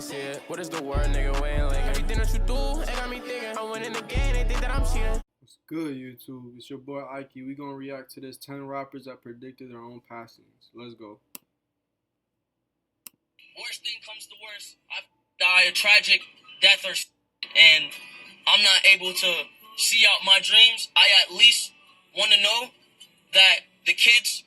ain't see it. What is the word, nigga? We ain't like everything that you do, it got me thinking. I went in the game, they think that I'm cheating. What's good, YouTube? It's your boy Ike. We gonna react to this 10 rappers that predicted their own passings. Let's go. Worst thing comes to worst, I die a tragic death and I'm not able to see out my dreams. I at least want to know that the kids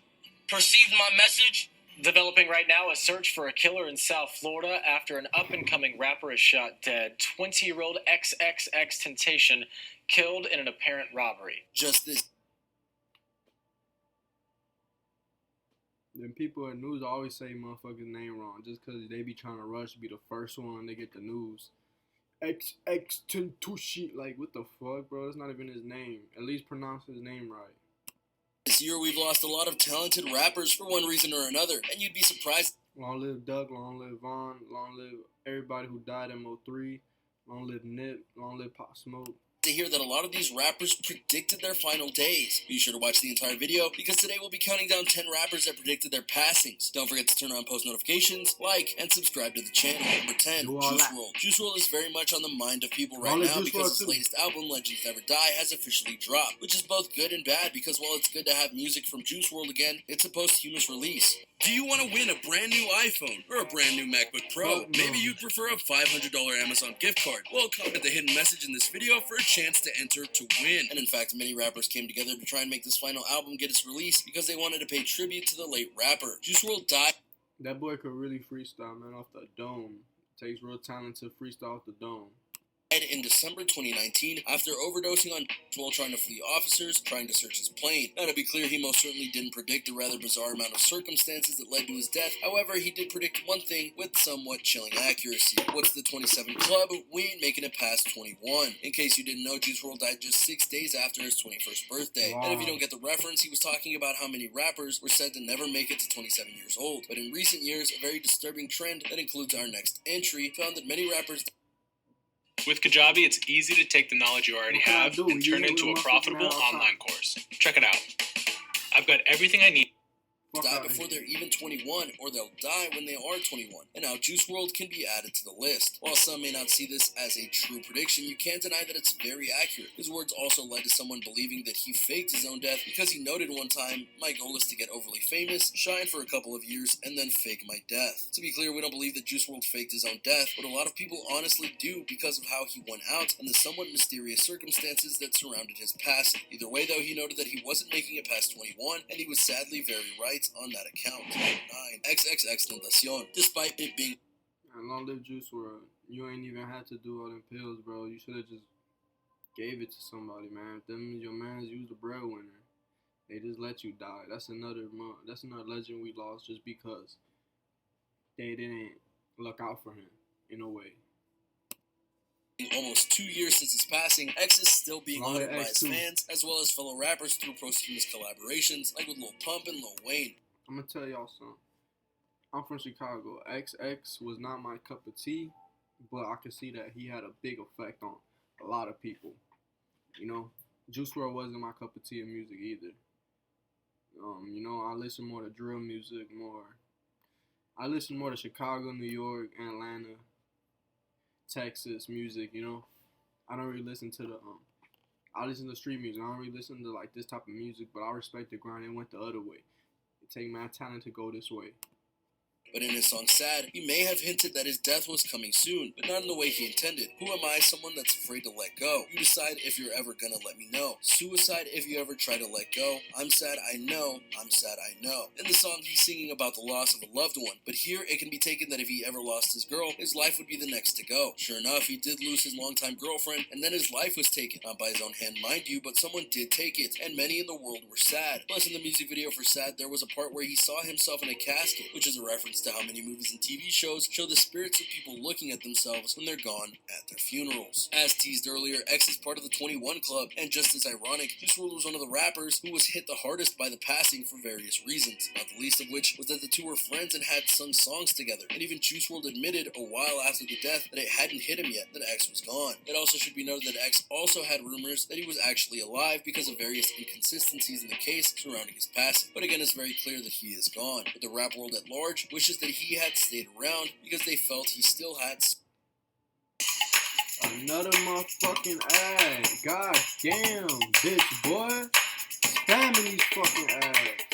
perceived my message. Developing right now, a search for a killer in South Florida after an up-and-coming rapper is shot dead. 20-year-old xxxtentacion killed in an apparent robbery. Just this. Then people in news always say motherfuckers' name wrong just because they be trying to rush to be the first one they get the news. xxxtentacion, like what the fuck, bro? That's not even his name. At least pronounce his name right. This year we've lost a lot of talented rappers for one reason or another, and you'd be surprised. Long live Doug, long live Vaughn, long live everybody who died in '03, long live Nip, long live Pop Smoke. To hear that a lot of these rappers predicted their final days. Be sure to watch the entire video because today we'll be counting down 10 rappers that predicted their passings. Don't forget to turn on post notifications, like, and subscribe to the channel. Number 10, Juice WRLD. Juice WRLD is very much on the mind of people right now because his latest album, Legends Never Die, has officially dropped, which is both good and bad because while it's good to have music from Juice WRLD again, it's a posthumous release. Do you want to win a brand new iPhone or a brand new MacBook Pro? Maybe you'd prefer a $500 Amazon gift card. Well, comment the hidden message in this video for a chance to enter to win. And in fact, many rappers came together to try and make this final album get its release because they wanted to pay tribute to the late rapper. Juice WRLD died. That boy could really freestyle, man, off the dome. It takes real talent to freestyle off the dome. In December 2019 after overdosing on while trying to flee officers trying to search his plane. Now, to be clear, he most certainly didn't predict the rather bizarre amount of circumstances that led to his death. However, he did predict one thing with somewhat chilling accuracy. What's the 27 Club? We ain't making it past 21. In case you didn't know, Juice WRLD died just 6 days after his 21st birthday. Wow. And if you don't get the reference, he was talking about how many rappers were said to never make it to 27 years old. But in recent years, a very disturbing trend that includes our next entry found that many rappers. With Kajabi, it's easy to take the knowledge you already have and turn it into a profitable online course. Check it out. I've got everything I need. Die before they're even 21, or they'll die when they are 21. And now Juice WRLD can be added to the list. While some may not see this as a true prediction, you can't deny that it's very accurate. His words also led to someone believing that he faked his own death because he noted one time, "My goal is to get overly famous, shine for a couple of years, and then fake my death." To be clear, we don't believe that Juice WRLD faked his own death, but a lot of people honestly do because of how he went out and the somewhat mysterious circumstances that surrounded his passing. Either way, though, he noted that he wasn't making it past 21, and he was sadly very right on that account. 9. xxxtentacion. Despite it being long live Juice WRLD. You ain't even had to do all them pills, bro. You should have just gave it to somebody, man. If them your mans, you was the breadwinner. They just let you die. That's another legend we lost just because they didn't look out for him in a way. Almost 2 years since his passing, X is still being honored by his fans as well as fellow rappers through posthumous collaborations like with Lil Pump and Lil Wayne. I'm gonna tell y'all something. I'm from Chicago. XX was not my cup of tea, but I could see that he had a big effect on a lot of people. You know, Juice WRLD wasn't my cup of tea in music either. You know, I listen more to drill music, I listen more to Chicago, New York, Atlanta, Texas music, you know. I don't really listen to the I listen to street music. I don't really listen to like this type of music, but I respect the grind. It went the other way. It take mad talent to go this way. But in his song Sad, he may have hinted that his death was coming soon, but not in the way he intended. Who am I, someone that's afraid to let go? You decide if you're ever gonna let me know. Suicide if you ever try to let go. I'm sad, I know. I'm sad, I know. In the song, he's singing about the loss of a loved one, but here it can be taken that if he ever lost his girl, his life would be the next to go. Sure enough, he did lose his longtime girlfriend, and then his life was taken. Not by his own hand, mind you, but someone did take it, and many in the world were sad. Plus, in the music video for Sad, there was a part where he saw himself in a casket, which is a reference to how many movies and TV shows show the spirits of people looking at themselves when they're gone at their funerals. As teased earlier, X is part of the 21 Club, and just as ironic, Juice WRLD was one of the rappers who was hit the hardest by the passing for various reasons, not the least of which was that the two were friends and had sung songs together, and even Juice WRLD admitted a while after the death that it hadn't hit him yet that X was gone. It also should be noted that X also had rumors that he was actually alive because of various inconsistencies in the case surrounding his passing, but again it's very clear that he is gone, with the rap world at large wishing wishes that he had stayed around because they felt he still had another motherfucking ad. God damn, bitch, boy. Spamming these fucking ads.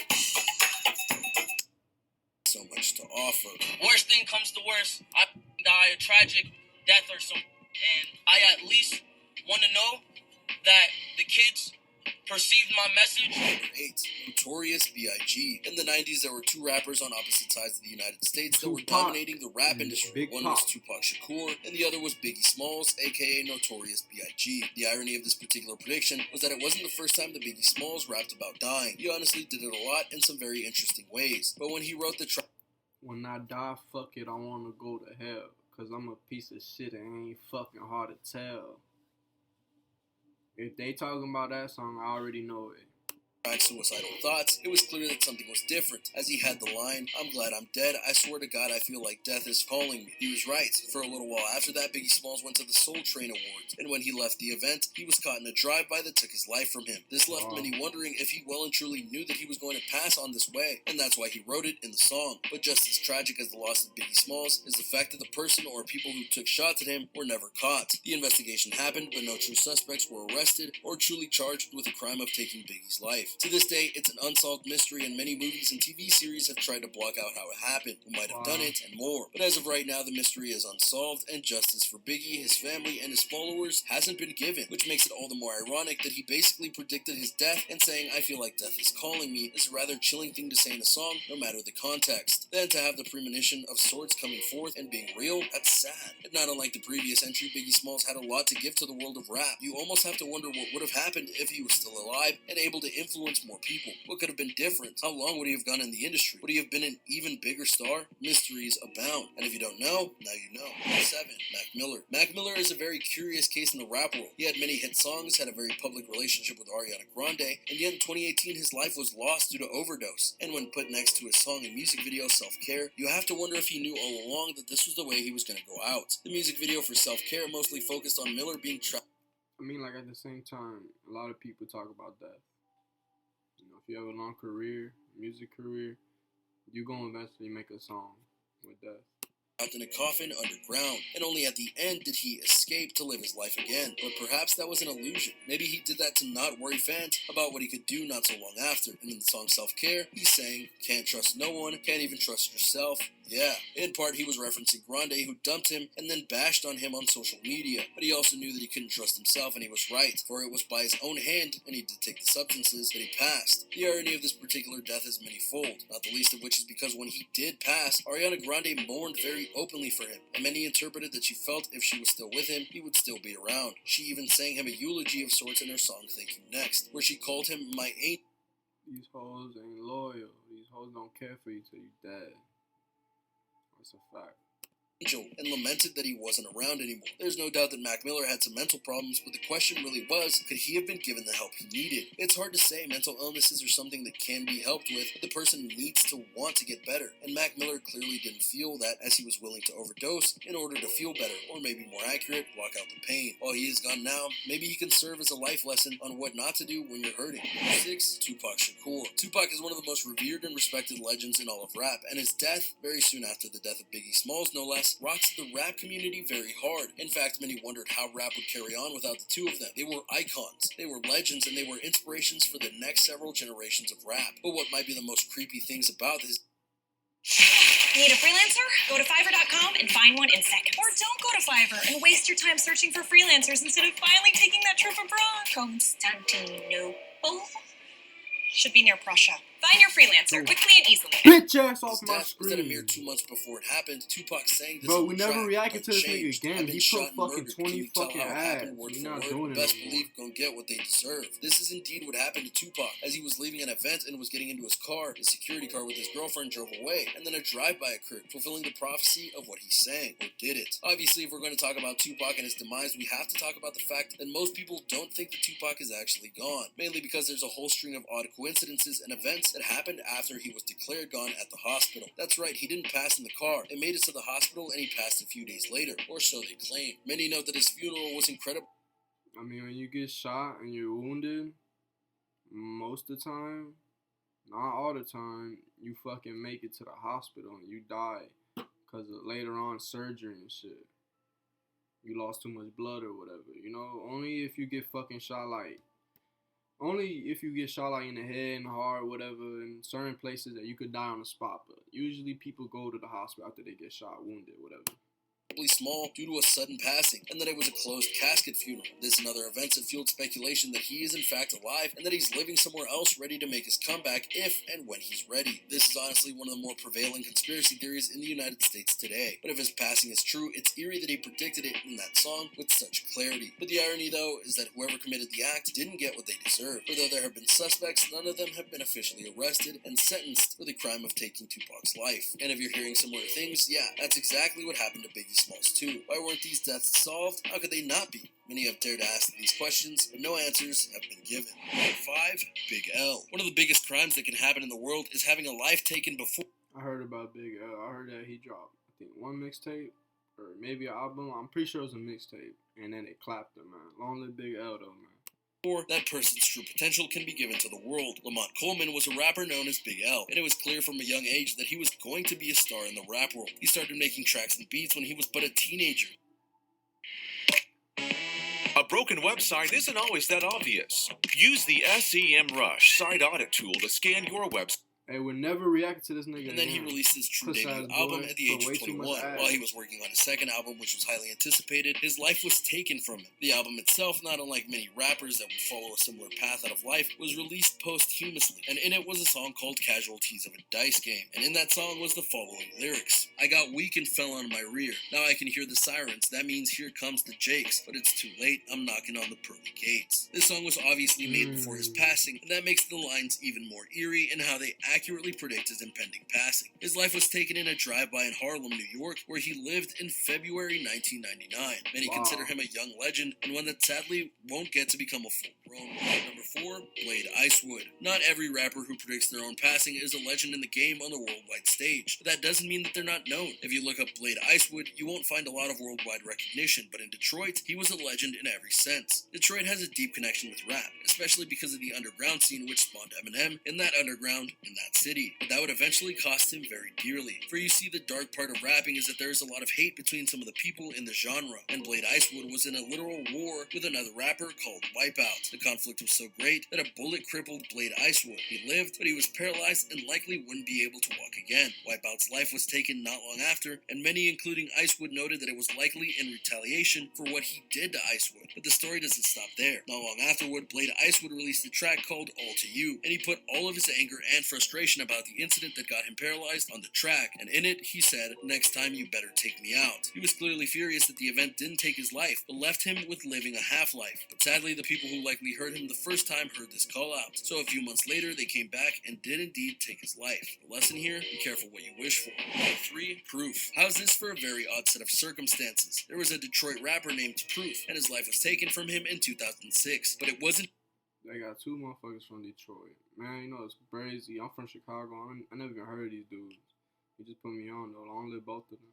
so much to offer. Worst thing comes to worst, I die a tragic death or something. And I at least want to know that the kids perceived my message. Number 8. Notorious B.I.G. In the 90s, there were two rappers on opposite sides of the United States that were dominating the rap industry. One was Tupac Shakur, and the other was Biggie Smalls, aka Notorious B.I.G. The irony of this particular prediction was that it wasn't the first time that Biggie Smalls rapped about dying. He honestly did it a lot in some very interesting ways. But when he wrote the track, when I die, fuck it, I wanna go to hell. Cause I'm a piece of shit and it ain't fucking hard to tell. If they talking about that song, I already know it. Suicidal Thoughts, it was clear that something was different, as he had the line, "I'm glad I'm dead, I swear to God I feel like death is calling me." He was right. For a little while after that, Biggie Smalls went to the Soul Train Awards, and when he left the event, he was caught in a drive-by that took his life from him. This left many wondering if he well and truly knew that he was going to pass on this way, and that's why he wrote it in the song. But just as tragic as the loss of Biggie Smalls is the fact that the person or people who took shots at him were never caught. The investigation happened, but no true suspects were arrested or truly charged with the crime of taking Biggie's life. To this day, it's an unsolved mystery, and many movies and TV series have tried to block out how it happened, who might have done it, and more. But as of right now, the mystery is unsolved, and justice for Biggie, his family, and his followers hasn't been given, which makes it all the more ironic that he basically predicted his death, and saying, "I feel like death is calling me," is a rather chilling thing to say in a song, no matter the context. Then to have the premonition of sorts coming forth and being real, that's sad. And not unlike the previous entry, Biggie Smalls had a lot to give to the world of rap. You almost have to wonder what would have happened if he was still alive and able to influence more people. What could have been different? How long would he have gone in the industry? Would he have been an even bigger star? Mysteries abound. And if you don't know, now you know. 7. Mac Miller. Mac Miller is a very curious case in the rap world. He had many hit songs, had a very public relationship with Ariana Grande, and yet in 2018 his life was lost due to overdose. And when put next to his song and music video Self-Care, you have to wonder if he knew all along that this was the way he was going to go out. The music video for Self-Care mostly focused on Miller being trapped. I mean, like, at the same time, a lot of people talk about death. You know, if you have a long career, music career, you're going to eventually make a song with death. In a coffin underground, and only at the end did he escape to live his life again. But perhaps that was an illusion. Maybe he did that to not worry fans about what he could do not so long after. And in the song Self-Care, he's saying, "Can't trust no one, can't even trust yourself." Yeah, in part he was referencing Grande, who dumped him and then bashed on him on social media. But he also knew that he couldn't trust himself, and he was right, for it was by his own hand, and he did take the substances, that he passed. The irony of this particular death is manyfold, not the least of which is because when he did pass, Ariana Grande mourned very openly for him, and many interpreted that she felt if she was still with him, he would still be around. She even sang him a eulogy of sorts in her song Thank You Next, where she called him "my ain't." These hoes ain't loyal. These hoes don't care for you till you dead. That's a fact. Angel, and lamented that he wasn't around anymore. There's no doubt that Mac Miller had some mental problems, but the question really was, could he have been given the help he needed? It's hard to say. Mental illnesses are something that can be helped with, but the person needs to want to get better, and Mac Miller clearly didn't feel that, as he was willing to overdose in order to feel better, or maybe more accurate, block out the pain. While he is gone now, maybe he can serve as a life lesson on what not to do when you're hurting. 6. Tupac Shakur. Tupac is one of the most revered and respected legends in all of rap, and his death, very soon after the death of Biggie Smalls no less, rocked the rap community very hard. In fact, many wondered how rap would carry on without the two of them. They were icons, they were legends, and they were inspirations for the next several generations of rap. But what might be the most creepy things about this? Need a freelancer? Go to Fiverr.com and find one in seconds. Or don't go to Fiverr and waste your time searching for freelancers instead of finally taking that trip abroad. Constantinople should be near Prussia. Find your freelancer quickly and easily. Bitch ass off my Was that a mere screen. 2 months before it happened? Tupac sang this Bro, on we the never track, reacted to this nigga Unchanged. again. I've been He shot put and fucking murdered. 20 Can you tell fucking how it happened ads. word We for not word? doing it Best no more. believe gonna get what they deserve. This is indeed what happened to Tupac. As he was leaving an event and was getting into his car, his security car with his girlfriend drove away, and then a drive-by occurred, fulfilling the prophecy of what he sang, or did it. Obviously, if we're going to talk about Tupac and his demise, we have to talk about the fact that most people don't think that Tupac is actually gone, mainly because there's a whole string of odd coincidences and events that happened after he was declared gone at the hospital. That's right, he didn't pass in the car. It made it to the hospital, and he passed a few days later, or so they claim. Many note that his funeral was incredible. I mean, when you get shot and you're wounded, most of the time, not all the time, you fucking make it to the hospital and you die because of later on surgery and shit. You lost too much blood or whatever. You know, only if you get fucking shot like, only if you get shot like in the head and heart, whatever, in certain places that you could die on the spot. But usually people go to the hospital after they get shot, wounded, whatever. Small due to a sudden passing, and that it was a closed casket funeral. This and other events have fueled speculation that he is in fact alive and that he's living somewhere else ready to make his comeback if and when he's ready. This is honestly one of the more prevailing conspiracy theories in the United States today. But if his passing is true, it's eerie that he predicted it in that song with such clarity. But the irony though is that whoever committed the act didn't get what they deserved. For though there have been suspects, none of them have been officially arrested and sentenced for the crime of taking Tupac's life. And if you're hearing similar things, yeah, that's exactly what happened to Biggie Smalls too. Why weren't these deaths solved? How could they not be? Many have dared to ask these questions, but no answers have been given. 5. Big L. One of the biggest crimes that can happen in the world is having a life taken before. I heard about Big L. I heard that he dropped, I think, one mixtape, or maybe an album. I'm pretty sure it was a mixtape, and then they clapped him, man. Long live Big L, though, man. Or that person's true potential can be given to the world. Lamont Coleman was a rapper known as Big L, and it was clear from a young age that he was going to be a star in the rap world. He started making tracks and beats when he was but a teenager. A broken website isn't always that obvious. Use the SEMrush site audit tool to scan your website. Hey, would never react to this nigga. And then he released his true debut album at the age of 21. While he was working on his second album, which was highly anticipated, his life was taken from him. The album itself, not unlike many rappers that would follow a similar path out of life, was released posthumously, and in it was a song called Casualties of a Dice Game. And in that song was the following lyrics. I got weak and fell on my rear. Now I can hear the sirens. That means here comes the Jakes. But it's too late. I'm knocking on the pearly gates. This song was obviously made before his passing, and that makes the lines even more eerie in how they accurately predict his impending passing. His life was taken in a drive-by in Harlem, New York, where he lived in February 1999. Many consider him a young legend, and one that sadly won't get to become a full-grown one. Number 4, Blade Icewood. Not every rapper who predicts their own passing is a legend in the game on the worldwide stage, but that doesn't mean that they're not known. If you look up Blade Icewood, you won't find a lot of worldwide recognition, but in Detroit, he was a legend in every sense. Detroit has a deep connection with rap, especially because of the underground scene which spawned Eminem in that underground in that city. But that would eventually cost him very dearly. For you see, the dark part of rapping is that there is a lot of hate between some of the people in the genre, and Blade Icewood was in a literal war with another rapper called Wipeout. The conflict was so great that a bullet crippled Blade Icewood. He lived, but he was paralyzed and likely wouldn't be able to walk again. Wipeout's life was taken not long after, and many, including Icewood, noted that it was likely in retaliation for what he did to Icewood. But the story doesn't stop there. Not long afterward, Blade Icewood released a track called All To You, and he put all of his anger and frustration about the incident that got him paralyzed on the track, and in it, he said, next time you better take me out. He was clearly furious that the event didn't take his life, but left him with living a half-life. But sadly, the people who likely heard him the first time heard this call out. So a few months later, they came back and did indeed take his life. The lesson here, be careful what you wish for. Number 3, Proof. How's this for a very odd set of circumstances? There was a Detroit rapper named Proof, and his life was taken from him in 2006, but it wasn't. They got 2 motherfuckers from Detroit. Man, you know, it's crazy. I'm from Chicago. I never even heard of these dudes. He just put me on, though. Long live both of them.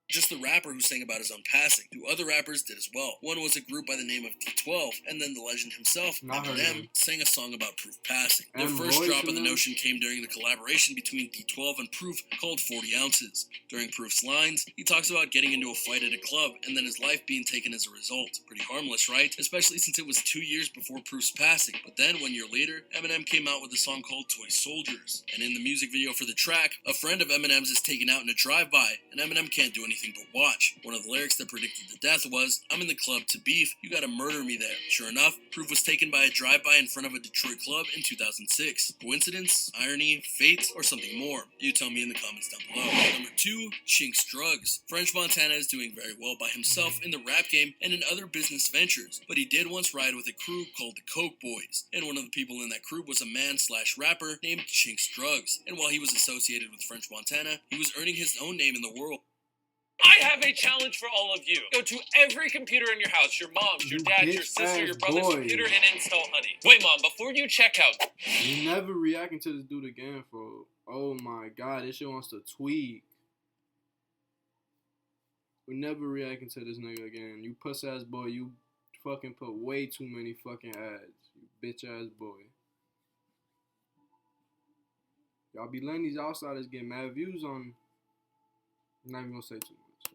Just the rapper who sang about his own passing. 2 other rappers did as well. One was a group by the name of D12, and then the legend himself, Eminem, sang a song about Proof passing. Their first drop of the notion came during the collaboration between D12 and Proof called 40 Ounces. During Proof's lines, he talks about getting into a fight at a club and then his life being taken as a result. Pretty harmless, right? Especially since it was 2 years before Proof's passing. But then, 1 year later, Eminem came out with a song called Toy Soldiers. And in the music video for the track, a friend of Eminem's is taken out in a drive-by, and Eminem can't do anything but watch. One of the lyrics that predicted the death was, I'm in the club to beef, you gotta murder me there. Sure enough, Proof was taken by a drive-by in front of a Detroit club in 2006. Coincidence? Irony? Fate? Or something more? You tell me in the comments down below. Number 2, Chinx Drugs. French Montana is doing very well by himself in the rap game and in other business ventures, but he did once ride with a crew called the Coke Boys, and one of the people in that crew was a man/rapper named Chinx Drugs, and while he was associated with French Montana, he was earning his own name in the world. I have a challenge for all of you. Go to every computer in your house, your mom's, your dad's, your sister, your brother's computer, and install Honey. Wait, Mom, before you check out. You never reacting to this dude again, bro. Oh my god, this shit wants to tweak. We never reacting to this nigga again. You puss ass boy, you fucking put way too many fucking ads. You bitch ass boy. Y'all be letting these outsiders get mad views on. I'm not even gonna say too much.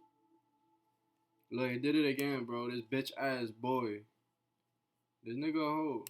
Look, he did it again, bro. This bitch ass boy. This nigga a hoe.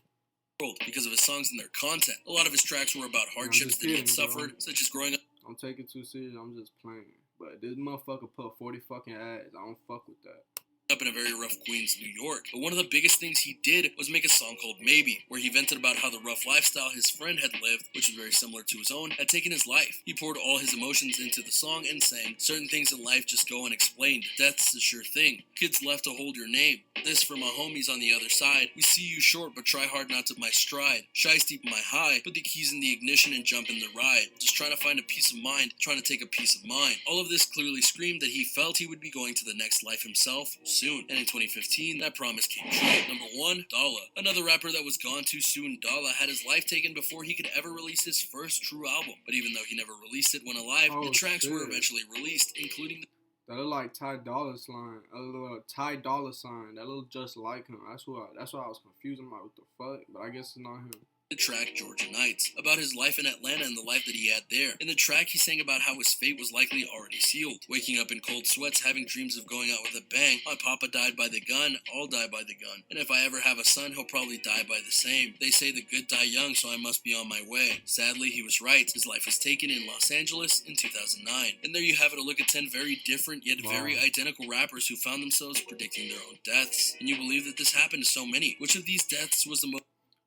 Because of his songs and their content. A lot of his tracks were about hardships that he had suffered, such as growing up. Don't take it too serious. I'm just playing. But this motherfucker put 40 fucking ads. I don't fuck with that. Up in a very rough Queens, New York. But one of the biggest things he did was make a song called Maybe, where he vented about how the rough lifestyle his friend had lived, which was very similar to his own, had taken his life. He poured all his emotions into the song and sang, certain things in life just go unexplained. Death's the sure thing. Kids left to hold your name. This for my homies on the other side. We see you short, but try hard not to my stride. Shy steep my high, put the keys in the ignition and jump in the ride. Just trying to find a peace of mind, trying to take a peace of mind. All of this clearly screamed that he felt he would be going to the next life himself soon. And in 2015, that promise came true. Number 1, Dalla. Another rapper that was gone too soon, Dalla had his life taken before he could ever release his first true album. But even though he never released it when alive, the tracks were eventually released, including the that look like Ty Dolla Sign. A little Ty Dolla Sign. That look just like him. That's why I was confused. I'm like, what the fuck? But I guess it's not him. The track Georgia Nights, about his life in Atlanta and the life that he had there. In the track, he sang about how his fate was likely already sealed. Waking up in cold sweats, having dreams of going out with a bang. My papa died by the gun, I'll die by the gun. And if I ever have a son, he'll probably die by the same. They say the good die young, so I must be on my way. Sadly, he was right. His life was taken in Los Angeles in 2009. And there you have it, a look at 10 very different yet very identical rappers who found themselves predicting their own deaths. And you believe that this happened to so many. Which of these deaths was the most...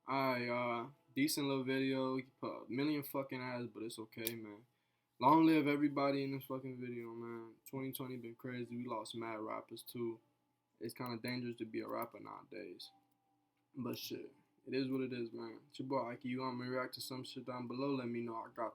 Alright, decent little video. You put a million fucking ads, but it's okay, man. Long live everybody in this fucking video, man. 2020 been crazy. We lost mad rappers too. It's kind of dangerous to be a rapper nowadays. But shit, it is what it is, man. It's your boy Ike. You want me to react to some shit down below? Let me know. I got you.